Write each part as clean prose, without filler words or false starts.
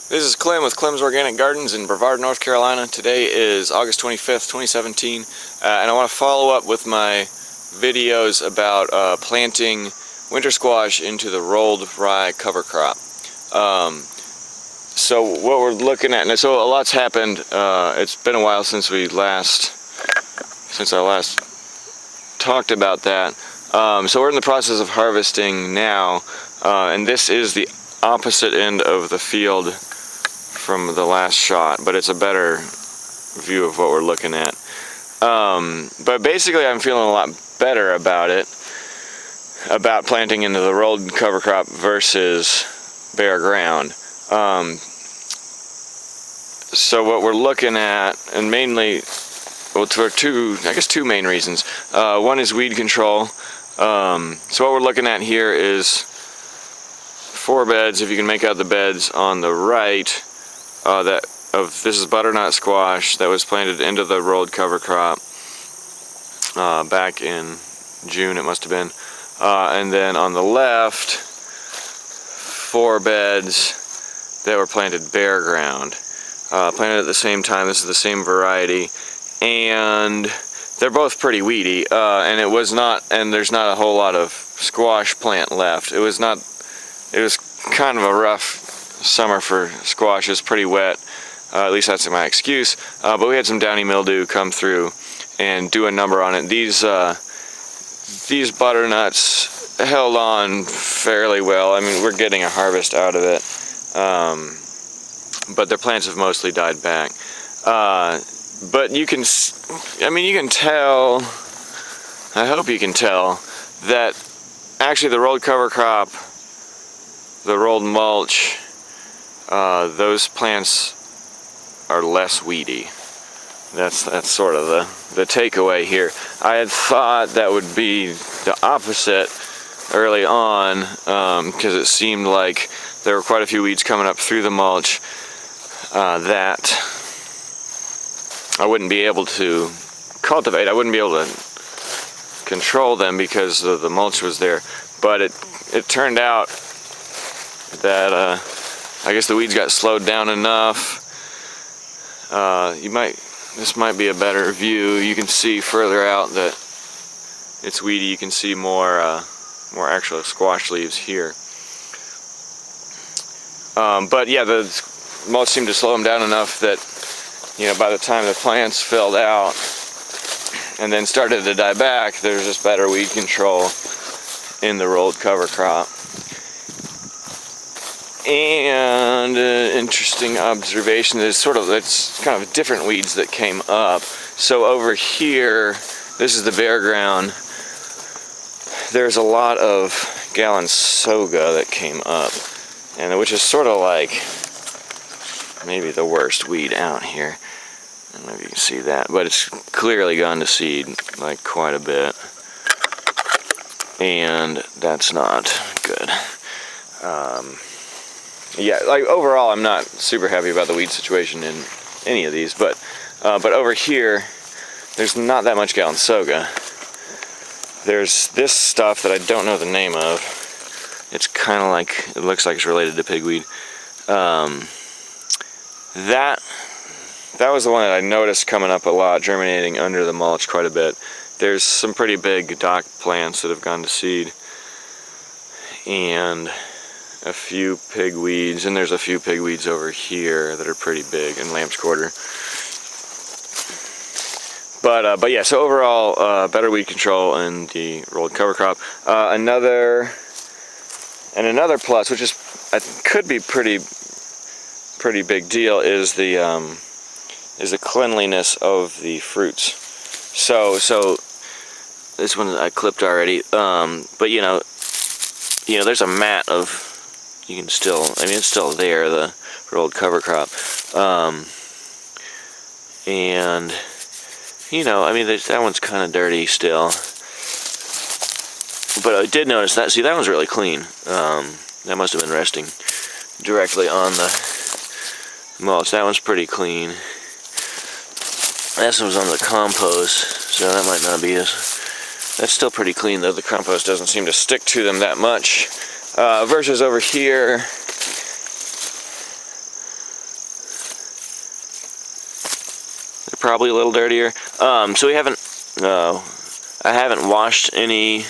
This is Clem with Clem's Organic Gardens in Brevard, North Carolina. Today is August 25th, 2017, and I want to follow up with my videos about planting winter squash into the rolled rye cover crop. So what we're looking at, and so a lot's happened. It's been a while since I last talked about that. So we're in the process of harvesting now, and this is the opposite end of the field from the last shot, but it's a better view of what we're looking at. But basically I'm feeling a lot better about it, about planting into the rolled cover crop versus bare ground. So what we're looking at, and mainly, well, for two main reasons. One is weed control. So what we're looking at here is 4 beds, if you can make out the beds on the right. This is butternut squash that was planted into the rolled cover crop back in June, it must have been. And then on the left, 4 beds that were planted bare ground. Planted at the same time. This is the same variety, and they're both pretty weedy. And there's not a whole lot of squash plant left. It was kind of a rough summer for squash. It was pretty wet, at least that's my excuse, but we had some downy mildew come through and do a number on it. These butternuts held on fairly well. I mean, we're getting a harvest out of it, but their plants have mostly died back. But you can tell, I hope you can tell, that actually the rolled cover crop, the rolled mulch, those plants are less weedy. That's sort of the takeaway here. I had thought that would be the opposite early on, because it seemed like there were quite a few weeds coming up through the mulch that I wouldn't be able to cultivate. I wouldn't be able to control them because the mulch was there. But it turned out that I guess the weeds got slowed down enough. This might be a better view. You can see further out that it's weedy. You can see more actual squash leaves here. But yeah, the mulch seemed to slow them down enough that, by the time the plants filled out and then started to die back, there's just better weed control in the rolled cover crop. And interesting observation is it's kind of different weeds that came up. So over here, this is the bare ground. There's a lot of galansoga that came up, and which is sort of like maybe the worst weed out here. I don't know if you can see that, but it's clearly gone to seed, like quite a bit, and that's not good. Yeah, like overall, I'm not super happy about the weed situation in any of these, but over here, there's not that much galansoga. There's this stuff that I don't know the name of. It's kind of like, it looks like it's related to pigweed. That was the one that I noticed coming up a lot, germinating under the mulch quite a bit. There's some pretty big dock plants that have gone to seed, and a few pigweeds, and there's a few pigweeds over here that are pretty big, and lamb's quarter. But yeah, so overall, better weed control in the rolled cover crop. Another plus, which could be pretty big deal, is the cleanliness of the fruits. So this one I clipped already, but there's a mat of, you can still, it's still there, the rolled cover crop, and that one's kind of dirty still, but I did notice that. See, that one's really clean. That must have been resting directly on the mulch. That one's pretty clean. This one's on the compost, so that might not be as. That's still pretty clean, though. The compost doesn't seem to stick to them that much. Versus over here, probably a little dirtier. So we haven't, I haven't washed any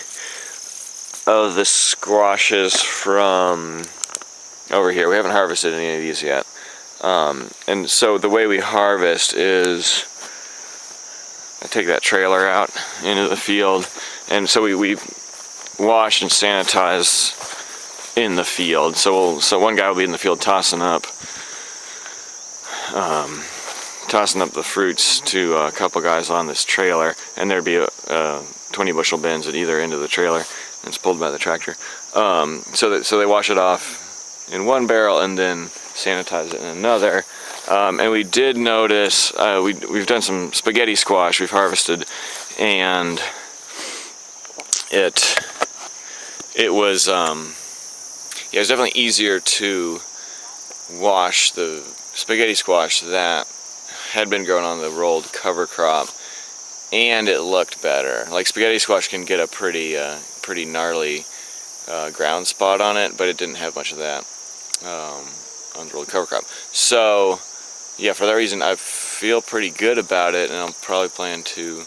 of the squashes from over here. We haven't harvested any of these yet. And so the way we harvest is I take that trailer out into the field, and so we wash and sanitize in the field. So one guy will be in the field tossing up the fruits to a couple guys on this trailer, and there'd be 20 bushel bins at either end of the trailer, and it's pulled by the tractor. So they wash it off in one barrel and then sanitize it in another. And we did notice, we've done some spaghetti squash we've harvested, and it was yeah, it was definitely easier to wash the spaghetti squash that had been grown on the rolled cover crop, and it looked better. Like, spaghetti squash can get a pretty gnarly ground spot on it, but it didn't have much of that on the rolled cover crop. So yeah, for that reason I feel pretty good about it, and I'll probably plan to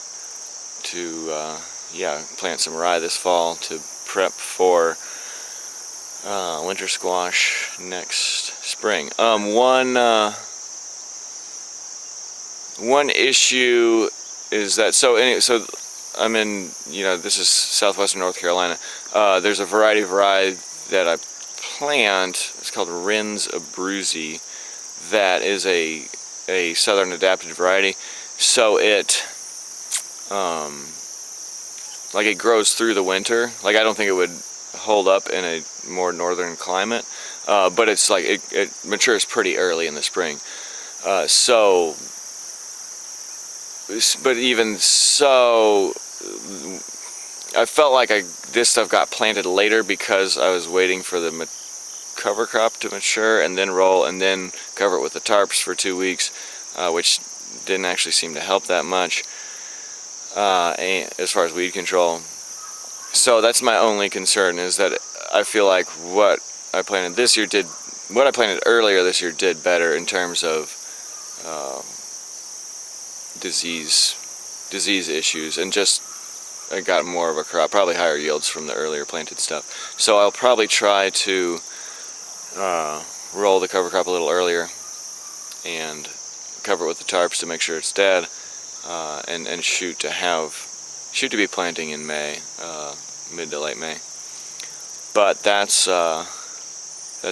yeah, plant some rye this fall to prep for winter squash next spring. One issue is that, so I'm in, this is southwestern North Carolina. There's a variety of rye that I plant. It's called Rins Abruzzi. That is a southern adapted variety. So it like, it grows through the winter. Like, I don't think it would hold up in a more northern climate, but it's like it matures pretty early in the spring. But even so, I felt like this stuff got planted later because I was waiting for the cover crop to mature and then roll and then cover it with the tarps for 2 weeks, which didn't actually seem to help that much as far as weed control. So that's my only concern, is that I feel like what I planted earlier this year did better in terms of disease issues, and just I got more of a crop, probably higher yields from the earlier planted stuff. So I'll probably try to roll the cover crop a little earlier and cover it with the tarps to make sure it's dead, and shoot to be planting in May, mid to late May. But that's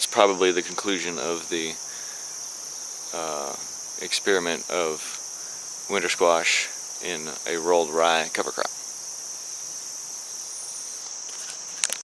probably the conclusion of the experiment of winter squash in a rolled rye cover crop.